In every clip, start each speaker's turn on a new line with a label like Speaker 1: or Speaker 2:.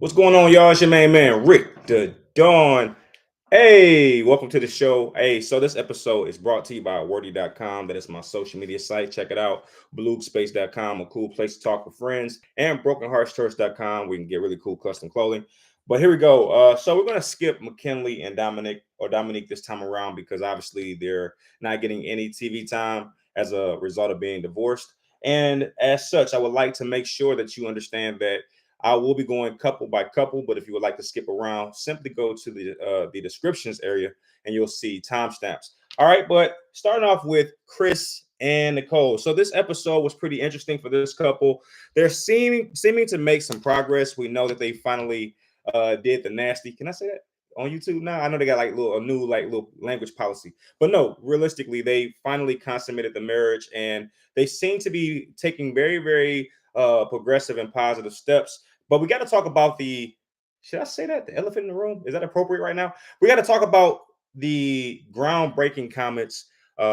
Speaker 1: What's going on, y'all? It's your main man, Rick the Dawn. Hey, welcome to the show. Hey, so this episode is brought to you by wordy.com. That is my social media site. Check it out. Bluespace.com, a cool place to talk with friends, and brokenheartschurch.com. We can get really cool custom clothing. But here we go. So we're going to skip Mackinley and Domynique this time around because obviously they're not getting any TV time as a result of being divorced. And as such, I would like to make sure that you understand that I will be going couple by couple, but if you would like to skip around, simply go to the descriptions area and you'll see timestamps. All right, but starting off with Chris and Nicole. So this episode was pretty interesting for this couple. They're seeming to make some progress. We know that they finally did the nasty. Can I say that on YouTube now? I know they got like a new little language policy, but no, realistically, they finally consummated the marriage and they seem to be taking very progressive and positive steps. But we got to talk about should I say that? The elephant in the room? Is that appropriate right now? We got to talk about the groundbreaking comments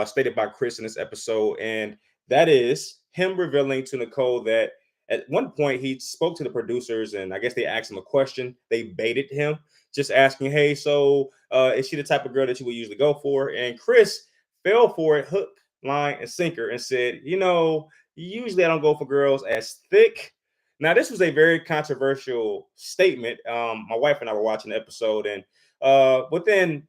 Speaker 1: stated by Chris in this episode. And that is him revealing to Nicole that at one point he spoke to the producers and I guess they asked him a question. They baited him, just asking, hey, so is she the type of girl that you would usually go for? And Chris fell for it, hook, line, and sinker, and said, usually I don't go for girls as thick. Now, this was a very controversial statement. My wife and I were watching the episode, and within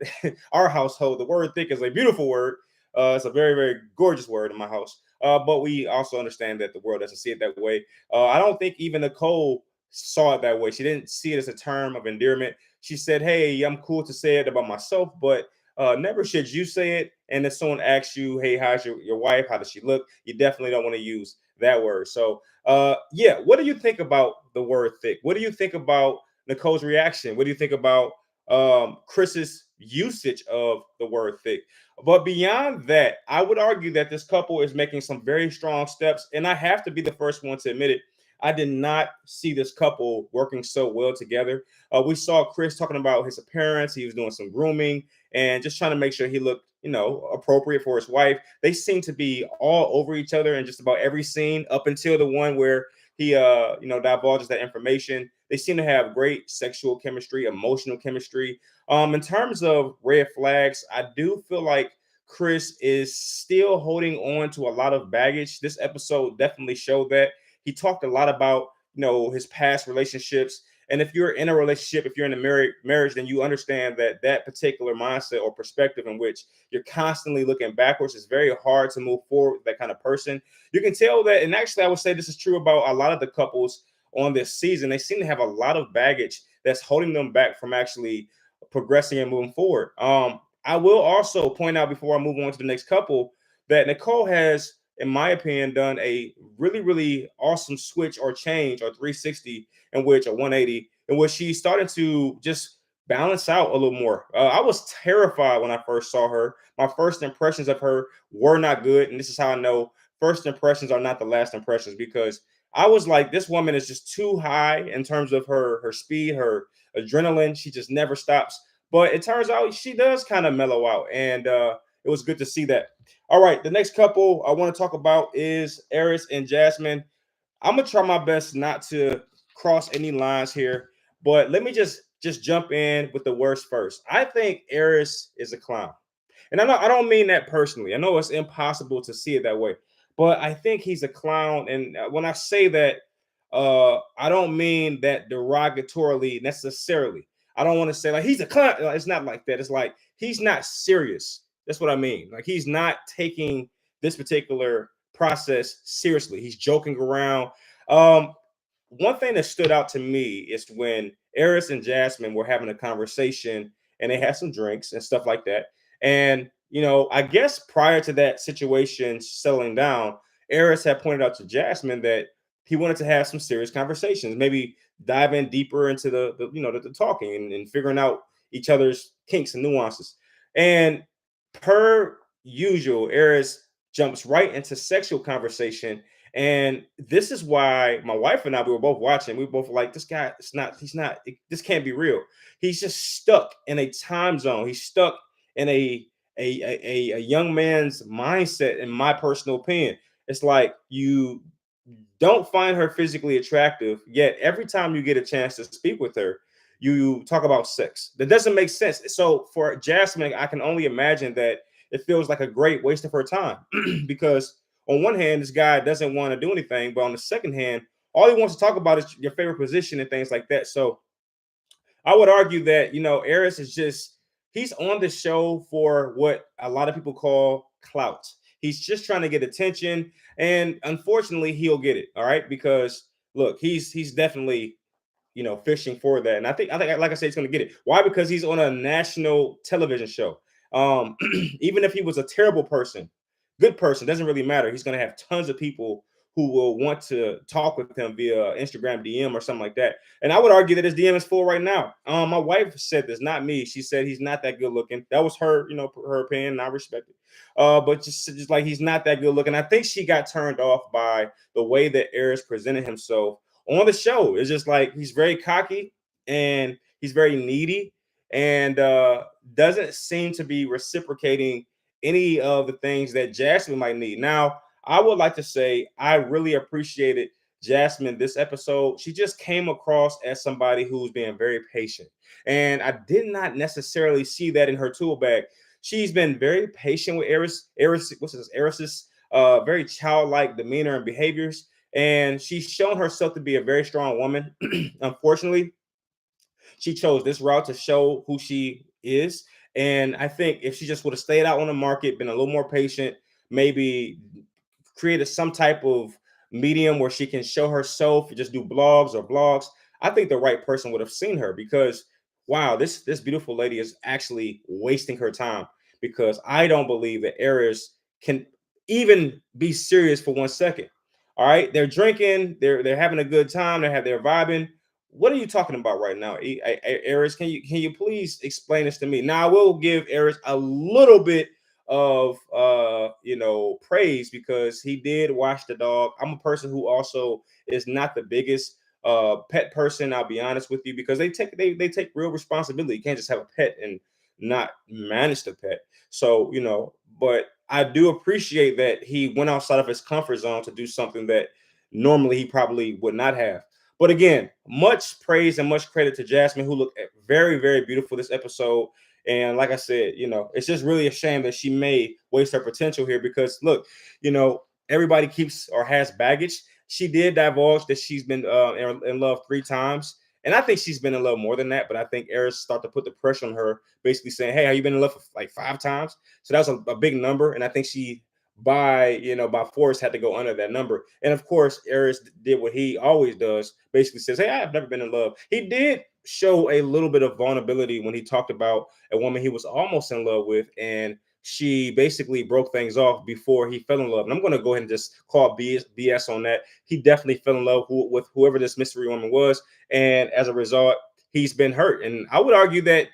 Speaker 1: our household, the word thick is a beautiful word. It's a very gorgeous word in my house. But we also understand that the world doesn't see it that way. I don't think even Nicole saw it that way. She didn't see it as a term of endearment. She said, hey, I'm cool to say it about myself, but never should you say it. And if someone asks you, hey, how's your wife? How does she look? You definitely don't want to use that word. So what do you think about the word thick? What do you think about Nicole's reaction? What do you think about Chris's usage of the word thick? But beyond that, I would argue that this couple is making some very strong steps, and I have to be the first one to admit it. I did not see this couple working so well together. We saw Chris talking about his appearance. He was doing some grooming and just trying to make sure he looked, appropriate for his wife. They seem to be all over each other in just about every scene up until the one where he, divulges that information. They seem to have great sexual chemistry, emotional chemistry. In terms of red flags, I do feel like Chris is still holding on to a lot of baggage. This episode definitely showed that. He talked a lot about, his past relationships. And if you're in a relationship, if you're in a marriage, then you understand that particular mindset or perspective in which you're constantly looking backwards is very hard to move forward with that kind of person. You can tell that, and actually I would say this is true about a lot of the couples on this season. They seem to have a lot of baggage that's holding them back from actually progressing and moving forward. I will also point out before I move on to the next couple that Nicole has, in my opinion, done a really awesome switch or change or 360 in which a 180 in which she started to just balance out a little more. I was terrified when I first saw her. My first impressions of her were not good. And this is how I know first impressions are not the last impressions, because I was like, this woman is just too high in terms of her speed, her adrenaline. She just never stops. But it turns out she does kind of mellow out. And it was good to see that. All right, the next couple I want to talk about is Airris and Jasmine. I'm gonna try my best not to cross any lines here, but let me just jump in with the worst first. I think Airris is a clown, and I don't mean that personally. I know it's impossible to see it that way, but I think he's a clown. And when I say that, I don't mean that derogatorily necessarily. I don't want to say like he's a clown. It's not like that. It's like he's not serious. That's what I mean. Like he's not taking this particular process seriously. He's joking around. Um, One thing that stood out to me is when Airris and Jasmine were having a conversation and they had some drinks and stuff like that. And, I guess prior to that situation settling down, Airris had pointed out to Jasmine that he wanted to have some serious conversations, maybe dive in deeper into the talking and figuring out each other's kinks and nuances. And per usual, Airris jumps right into sexual conversation. And this is why my wife and I, we were both watching. We were both like, this guy, this can't be real. He's just stuck in a time zone. He's stuck in a young man's mindset, in my personal opinion. It's like you don't find her physically attractive, yet every time you get a chance to speak with her, you talk about sex. That doesn't make sense. So for Jasmine, I can only imagine that it feels like a great waste of her time because on one hand, this guy doesn't want to do anything, but on the second hand, all he wants to talk about is your favorite position and things like that. So I would argue that, Airris is just, he's on the show for what a lot of people call clout. He's just trying to get attention. And unfortunately, he'll get it. All right. Because look, he's definitely, fishing for that. And I think, like I said, he's going to get it. Why? Because he's on a national television show. Even if he was a terrible person, good person, doesn't really matter. He's going to have tons of people who will want to talk with him via Instagram DM or something like that. And I would argue that his DM is full right now. My wife said this, not me. She said he's not that good looking. That was her, her opinion, and I respect it. But just like he's not that good looking. I think she got turned off by the way that Airris presented himself on the show. It's just like he's very cocky and he's very needy and doesn't seem to be reciprocating any of the things that Jasmine might need. Now, I would like to say I really appreciated Jasmine this episode. She just came across as somebody who's being very patient. And I did not necessarily see that in her tool bag. She's been very patient with Airris's very childlike demeanor and behaviors. And she's shown herself to be a very strong woman. Unfortunately, she chose this route to show who she is. And I think if she just would have stayed out on the market, been a little more patient, maybe created some type of medium where she can show herself, just do blogs, I think the right person would have seen her because wow, this beautiful lady is actually wasting her time because I don't believe that Airris can even be serious for 1 second. All right, they're drinking, they're having a good time, they're vibing. What are you talking about right now, Airris? Can you please explain this to me? Now, I will give Airris a little bit of praise because he did wash the dog. I'm a person who also is not the biggest pet person. I'll be honest with you because they take real responsibility. You can't just have a pet and not manage the pet. So but I do appreciate that he went outside of his comfort zone to do something that normally he probably would not have. But again, much praise and much credit to Jasmine, who looked very, very beautiful this episode. And like I said, it's just really a shame that she may waste her potential here because look, everybody keeps or has baggage. She did divulge that she's been in love 3 times. And I think she's been in love more than that. But I think Airris started to put the pressure on her, basically saying, hey, have you been in love for like 5 times? So that was a big number. And I think she by force had to go under that number. And of course, Airris did what he always does, basically says, hey, I've never been in love. He did show a little bit of vulnerability when he talked about a woman he was almost in love with, and she basically broke things off before he fell in love. And I'm going to go ahead and just call BS on that. He definitely fell in love with whoever this mystery woman was, and as a result, he's been hurt. And I would argue that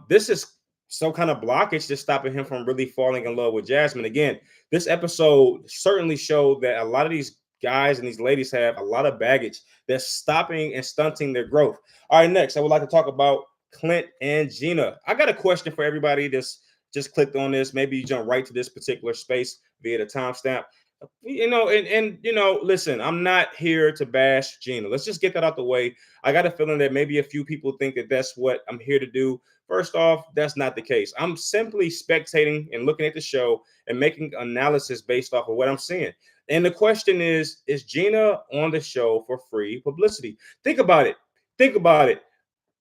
Speaker 1: this is some kind of blockage that's stopping him from really falling in love with Jasmine. Again, this episode certainly showed that a lot of these guys and these ladies have a lot of baggage that's stopping and stunting their growth. All right, next, I would like to talk about Clint and Gina. I got a question for everybody that's just clicked on this. Maybe you jump right to this particular space via the timestamp. Listen, I'm not here to bash Gina. Let's just get that out the way. I got a feeling that maybe a few people think that that's what I'm here to do. First off, that's not the case. I'm simply spectating and looking at the show and making analysis based off of what I'm seeing. And the question is Gina on the show for free publicity? Think about it. Think about it.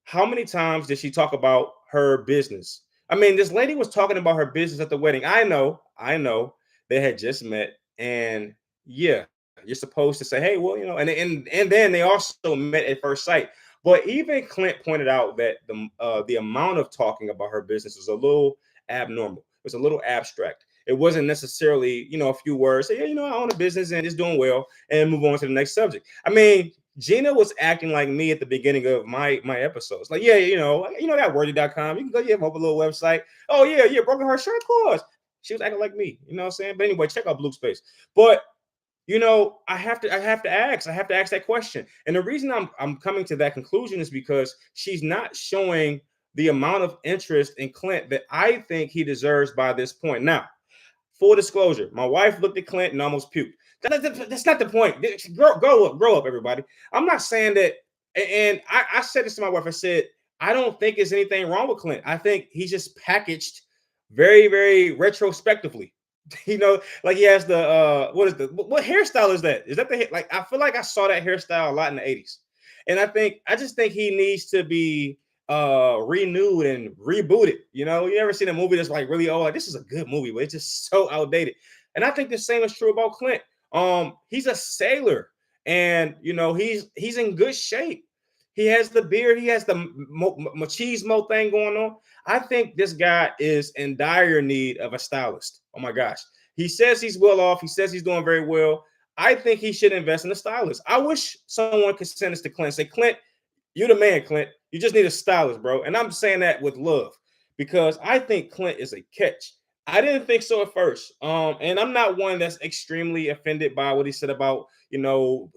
Speaker 1: How many times did she talk about her business? I mean, this lady was talking about her business at the wedding. I know they had just met, and yeah, you're supposed to say, hey, well, and then they also met at first sight. But even Clint pointed out that the amount of talking about her business is a little abnormal. It was a little abstract. It wasn't necessarily, a few words. Say, yeah, I own a business and it's doing well, and move on to the next subject. I mean, Gina was acting like me at the beginning of my episodes. Like, yeah, that wordy.com. You can go, have a little website. Oh, yeah, broken her shirt clause. She was acting like me, you know what I'm saying? But anyway, check out Blue Space. But I have to ask that question. And the reason I'm coming to that conclusion is because she's not showing the amount of interest in Clint that I think he deserves by this point. Now, full disclosure, my wife looked at Clint and almost puked That's not the point. Grow up, everybody. I'm not saying that, and I said this to my wife. I said, I don't think there's anything wrong with Clint. I think he's just packaged very, very retrospectively. Like he has the what hairstyle is that? Is that the like I feel like I saw that hairstyle a lot in the 80s. And I just think he needs to be renewed and rebooted. You ever seen a movie that's like really old? Like this is a good movie, but it's just so outdated. And I think the same is true about Clint. He's a sailor, and he's in good shape. He has the beard, he has the machismo thing going on. I think this guy is in dire need of a stylist. Oh my gosh. He says he's well off. He says he's doing very well. I think he should invest in a stylist. I wish someone could send this to Clint. Say, Clint, you're the man, Clint. You just need a stylist, bro. And I'm saying that with love because I think Clint is a catch. I didn't think so at first. And I'm not one that's extremely offended by what he said about,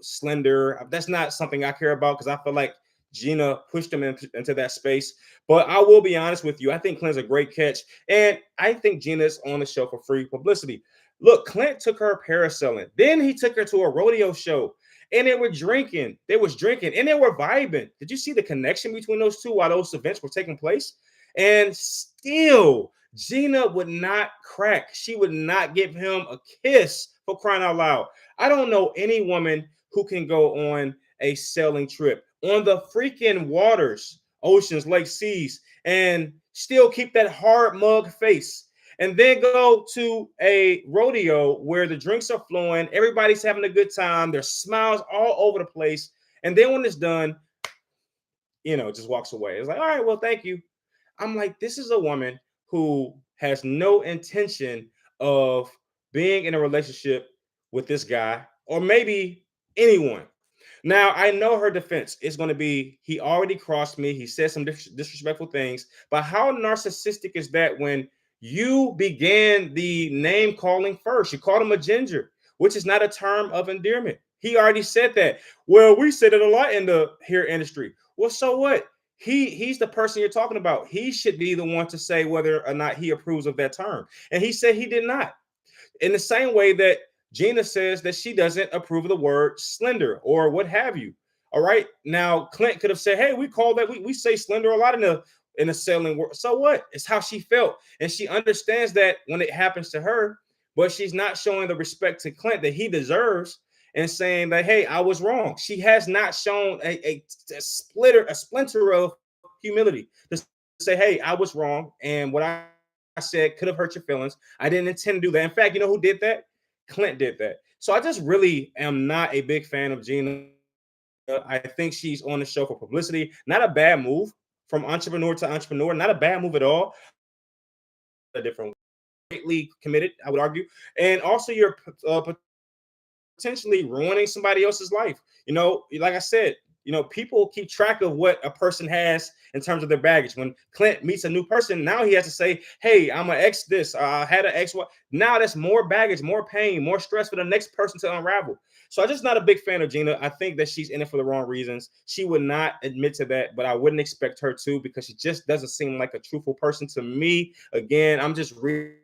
Speaker 1: slender. That's not something I care about because I feel like Gina pushed him into that space. But I will be honest with you. I think Clint's a great catch. And I think Gina's on the show for free publicity. Look, Clint took her parasailing. Then he took her to a rodeo show. And they were drinking. They was drinking and they were vibing. Did you see the connection between those two while those events were taking place? And still, Gina would not crack. She would not give him a kiss, for crying out loud. I don't know any woman who can go on a sailing trip on the freaking waters, oceans, lakes, seas, and still keep that hard mug face. And then go to a rodeo where the drinks are flowing, everybody's having a good time, there's smiles all over the place. And then when it's done, just walks away. It's like, all right, well, thank you. I'm like, this is a woman who has no intention of being in a relationship with this guy or maybe anyone. Now, I know her defense is going to be, he already crossed me. He said some disrespectful things. But how narcissistic is that when you began the name calling first? You called him a ginger, which is not a term of endearment. He already said that. Well, we said it a lot in the hair industry. Well, so what? He's the person you're talking about. He should be the one to say whether or not he approves of that term. And he said he did not. In the same way that Gina says that she doesn't approve of the word slender or what have you. All right. Now, Clint could have said, hey, we call that, we say slender a lot in the sailing world. So what? It's how she felt. And she understands that when it happens to her, but she's not showing the respect to Clint that he deserves and saying that, hey, I was wrong. She has not shown a splinter of humility to say, hey, I was wrong. And what I said could have hurt your feelings. I didn't intend to do that. In fact, you know who did that? Clint did that. So I just really am not a big fan of Gina. I think she's on the show for publicity. Not a bad move from entrepreneur to entrepreneur. Not a bad move at all. A different, greatly committed, I would argue. And also, you're potentially ruining somebody else's life. Like I said, people keep track of what a person has in terms of their baggage. When Clint meets a new person, now he has to say, hey, I'm an ex this, I had an ex what. Now that's more baggage, more pain, more stress for the next person to unravel. So I'm just not a big fan of Gina. I think that she's in it for the wrong reasons. She would not admit to that, but I wouldn't expect her to because she just doesn't seem like a truthful person to me. Again, I'm just reading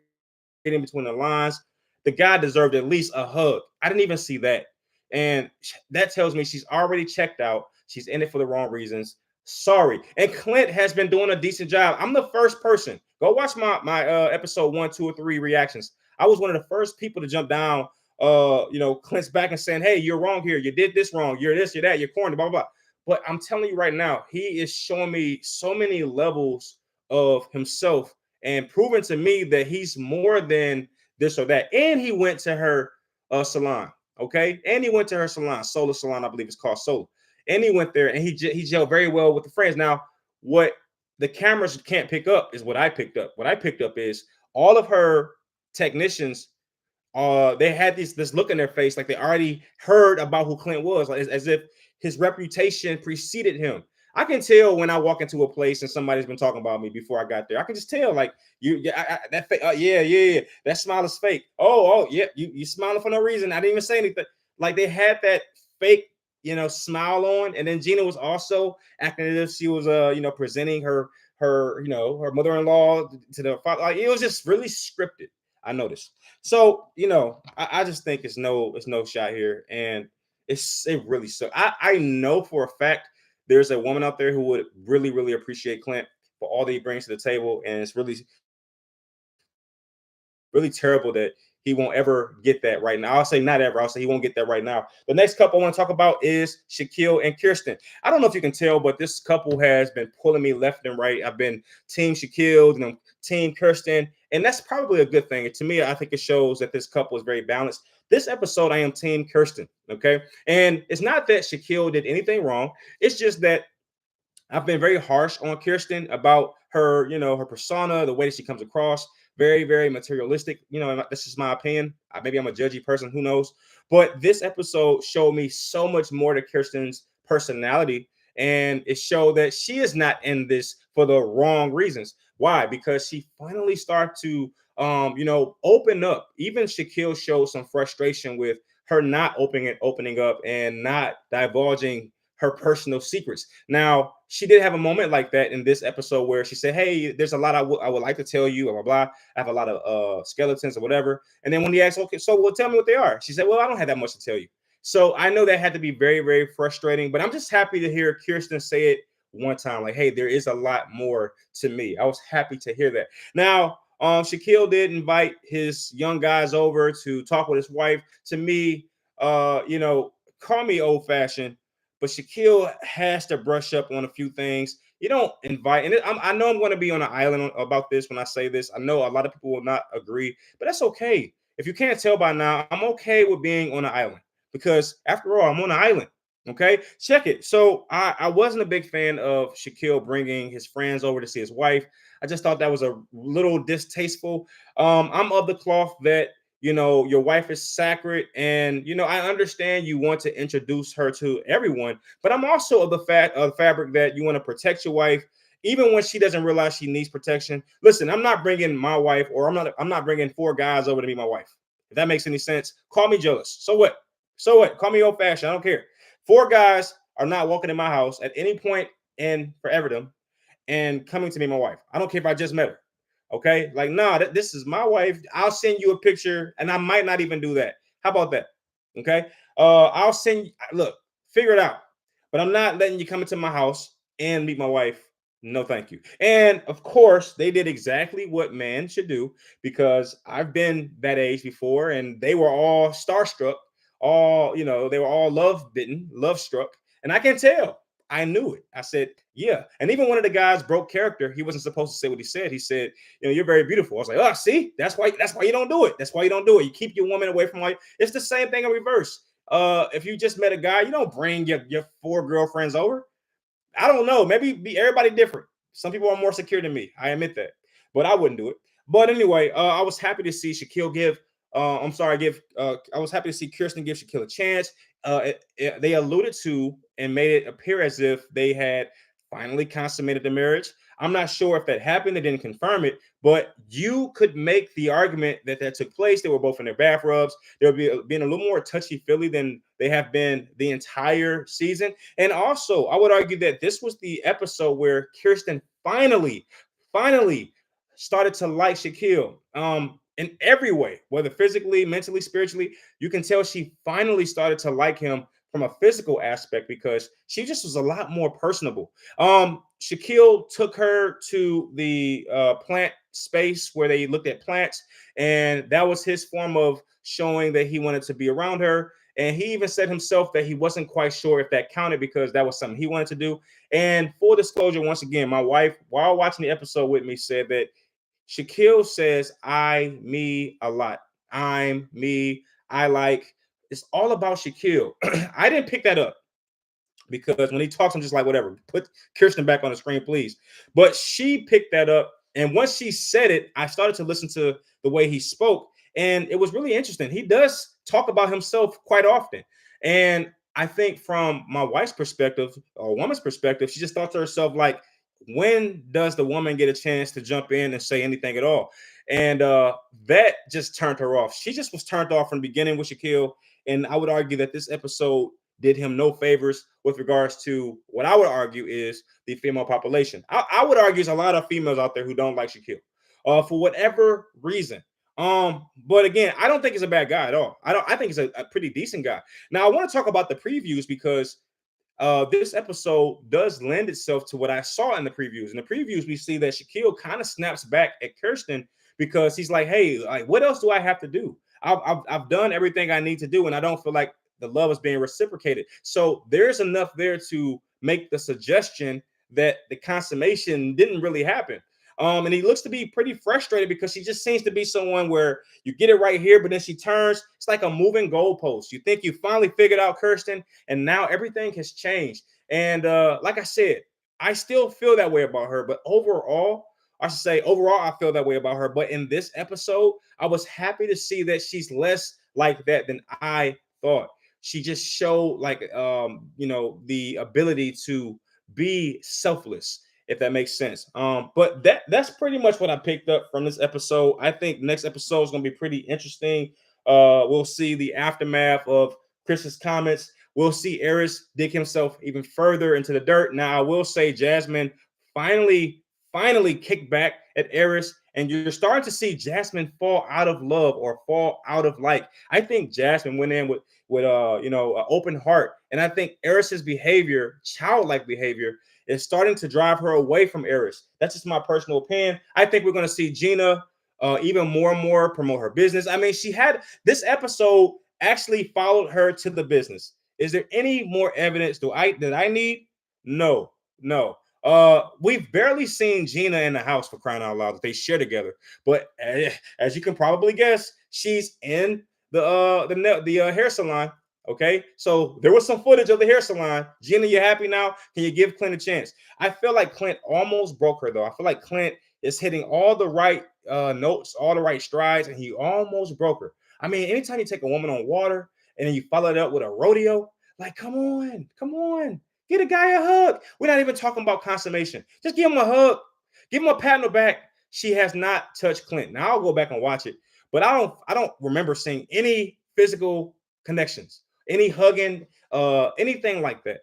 Speaker 1: between the lines. The guy deserved at least a hug. I didn't even see that. And that tells me she's already checked out. She's in it for the wrong reasons. Sorry. And Clint has been doing a decent job. I'm the first person. Go watch my episode 1, 2, or 3 reactions. I was one of the first people to jump down Clint's back and saying, hey, you're wrong here. You did this wrong. You're this, you're that, you're corny, blah, blah, blah. But I'm telling you right now, he is showing me so many levels of himself and proving to me that he's more than this or that. And he went to her salon. Okay. And he went to her salon, Solar Salon, I believe it's called Solar. And he went there and he gelled very well with the friends. Now, what the cameras can't pick up is what I picked up. What I picked up is all of her technicians, they had this look in their face like they already heard about who Clint was, like as if his reputation preceded him. I can tell when I walk into a place and somebody's been talking about me before I got there. I can just tell, like, that smile is fake. Oh, yeah, you smiling for no reason. I didn't even say anything. Like they had that fake, smile on, and then Gina was also acting as if she was, presenting her mother-in-law to the father. Like, it was just really scripted. I noticed. So, I just think it's no shot here. And it really sucks. I know for a fact there's a woman out there who would really, really appreciate Clint for all that he brings to the table. And it's really terrible that he won't ever get that right now. I'll say not ever. I'll say he won't get that right now. The next couple I want to talk about is Shaquille and Kirsten. I don't know if you can tell, but this couple has been pulling me left and right. I've been team Shaquille and I'm team Kirsten, and that's probably a good thing. And to me, I think it shows that this couple is very balanced. This episode, I am team Kirsten. Okay. And it's not that Shaquille did anything wrong. It's just that I've been very harsh on Kirsten about her, her persona, the way that she comes across, very, very materialistic. And this is my opinion. Maybe I'm a judgy person, who knows? But this episode showed me so much more to Kirsten's personality, and it showed that she is not in this for the wrong reasons. Why? Because she finally started to, open up. Even Shaquille showed some frustration with her not opening up and not divulging her personal secrets. Now, she did have a moment like that in this episode where she said, "Hey, there's a lot I would like to tell you, blah, blah, blah. I have a lot of skeletons or whatever." And then when he asked, "Okay, so well, tell me what they are," she said, "Well, I don't have that much to tell you." So I know that had to be very, very frustrating, but I'm just happy to hear Kirsten say it one time, like, "Hey, there is a lot more to me." I was happy to hear that. Now, Shaquille did invite his young guys over to talk with his wife. To me, call me old fashioned, but Shaquille has to brush up on a few things. You don't invite, and I know I'm going to be on an island about this when I say this. I know a lot of people will not agree, but that's okay. If you can't tell by now, I'm okay with being on an island because, after all, I'm on an island. Okay, check it. So I wasn't a big fan of Shaquille bringing his friends over to see his wife. I just thought that was a little distasteful. I'm of the cloth that your wife is sacred, and I understand you want to introduce her to everyone, but I'm also of the fabric that you want to protect your wife even when she doesn't realize she needs protection. Listen, I'm not bringing my wife, or I'm not bringing four guys over to meet my wife. If that makes any sense, call me jealous. So what, call me old fashioned, I don't care. Four guys are not walking in my house at any point in foreverdom and coming to me, my wife. I don't care if I just met her. Okay, like, nah, this is my wife. I'll send you a picture, and I might not even do that. How about that? Okay, I'll send. Look, figure it out. But I'm not letting you come into my house and meet my wife. No, thank you. And of course, they did exactly what man should do, because I've been that age before, and they were all starstruck, they were all love bitten, love struck, and I can tell. I knew it. I said, yeah. And even one of the guys broke character. He wasn't supposed to say what he said. He said, "You're very beautiful." I was like, "Oh, see, that's why you don't do it. That's why you don't do it. You keep your woman away from life." It's the same thing in reverse. If you just met a guy, you don't bring your four girlfriends over. I don't know. Maybe be everybody different. Some people are more secure than me. I admit that, but I wouldn't do it. But anyway, I was happy to see Shaquille give. I'm sorry, give. I was happy to see Kirsten give Shaquille a chance. They alluded to and made it appear as if they had finally consummated the marriage. I'm not sure if that happened. They didn't confirm it, but you could make the argument that took place. They were both in their bathrobes. They'll be being a little more touchy feely than they have been the entire season. And also, I would argue that this was the episode where Kirsten finally started to like Shaquille. In every way, whether physically, mentally, spiritually, you can tell she finally started to like him from a physical aspect, because she just was a lot more personable. Shaquille took her to the plant space where they looked at plants, and that was his form of showing that he wanted to be around her. And he even said himself that he wasn't quite sure if that counted, because that was something he wanted to do. And full disclosure, once again, my wife, while watching the episode with me, said that Shaquille says "I, me" a lot. I'm me. I like. It's all about Shaquille. I didn't pick that up, because when he talks, I'm just like, whatever. Put Kirsten back on the screen, please. But she picked that up, and once she said it, I started to listen to the way he spoke, and it was really interesting. He does talk about himself quite often, and I think from my wife's perspective, or a woman's perspective, she just thought to herself, like, when does the woman get a chance to jump in and say anything at all? And that just turned her off. She just was turned off from the beginning with Shaquille, and I would argue that this episode did him no favors with regards to what I would argue is the female population. I would argue there's a lot of females out there who don't like Shaquille for whatever reason. But again, I don't think he's a bad guy at all. I think he's a pretty decent guy. Now I want to talk about the previews because this episode does lend itself to what I saw in the previews. In the previews, we see that Shaquille kind of snaps back at Kirsten because he's like, "Hey, like, what else do I have to do? I've done everything I need to do, and I don't feel like the love is being reciprocated." So there's enough there to make the suggestion that the consummation didn't really happen. And he looks to be pretty frustrated because she just seems to be someone where you get it right here, but then she turns. It's like a moving goalpost. You think you finally figured out Kirsten, and now everything has changed. And like I said, I still feel that way about her. But overall, I should say, overall, I feel that way about her. But in this episode, I was happy to see that she's less like that than I thought. She just showed like the ability to be selfless, if that makes sense. But that's pretty much what I picked up from this episode. I think next episode is going to be pretty interesting. We'll see the aftermath of Chris's comments. We'll see Airris dig himself even further into the dirt. Now, I will say Jasmine finally kicked back at Airris, and you're starting to see Jasmine fall out of love or fall out of like. I think Jasmine went in with an open heart, and I think Airris's behavior, childlike behavior, is starting to drive her away from Airris. That's just my personal opinion. I think we're going to see Gina even more and more promote her business. I mean, she had this episode actually followed her to the business. Is there any more evidence that I need? No, no. We've barely seen Gina in the house, for crying out loud, that they share together. But as you can probably guess, she's in the hair salon. Okay, so there was some footage of the hair salon. Gina, you happy now? Can you give Clint a chance? I feel like Clint almost broke her, though. I feel like Clint is hitting all the right notes, all the right strides, and he almost broke her. I mean, anytime you take a woman on water and then you follow it up with a rodeo, like, come on. Get a guy a hug. We're not even talking about consummation. Just give him a hug. Give him a pat on the back. She has not touched Clint. Now I'll go back and watch it, but I don't remember seeing any physical connections, any hugging, anything like that.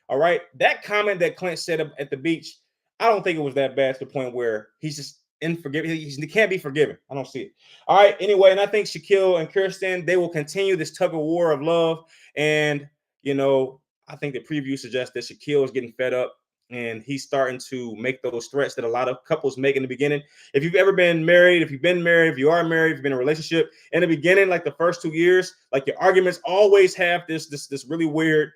Speaker 1: All right. That comment that Clint said at the beach, I don't think it was that bad to the point where he's just unforgiving. He can't be forgiven. I don't see it. All right. Anyway, and I think Shaquille and Kirsten, they will continue this tug of war of love. And, I think the preview suggests that Shaquille is getting fed up and he's starting to make those threats that a lot of couples make in the beginning. If you've ever been married, if you've been married, if you are married, if you've been in a relationship, in the beginning, like the first 2 years, like your arguments always have this really weird,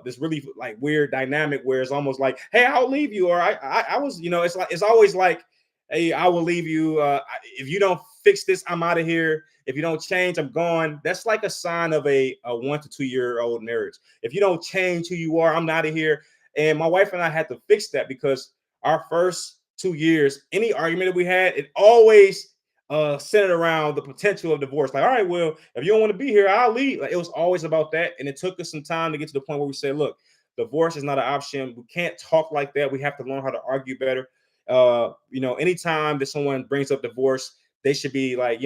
Speaker 1: this really like weird dynamic where it's almost like, hey, I'll leave you, or I was, it's always like, hey, I will leave you. If you don't fix this, I'm out of here. If you don't change, I'm gone. That's like a sign of a 1 to 2 year old marriage. If you don't change who you are, I'm out of here. And my wife and I had to fix that because our first 2 years, any argument that we had, it always centered around the potential of divorce. Like, all right, well, if you don't want to be here, I'll leave. Like, it was always about that. And it took us some time to get to the point where we said, look, divorce is not an option. We can't talk like that. We have to learn how to argue better. Anytime that someone brings up divorce, they should be like,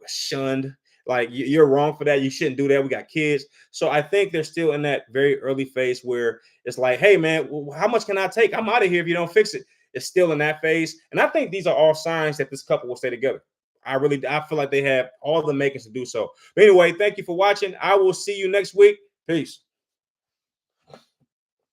Speaker 1: shunned. Like, you're wrong for that. You shouldn't do that. We got kids. So I think they're still in that very early phase where it's like, hey, man, how much can I take? I'm out of here if you don't fix it. It's still in that phase. And I think these are all signs that this couple will stay together. I feel like they have all the makings to do so. But anyway, thank you for watching. I will see you next week. Peace.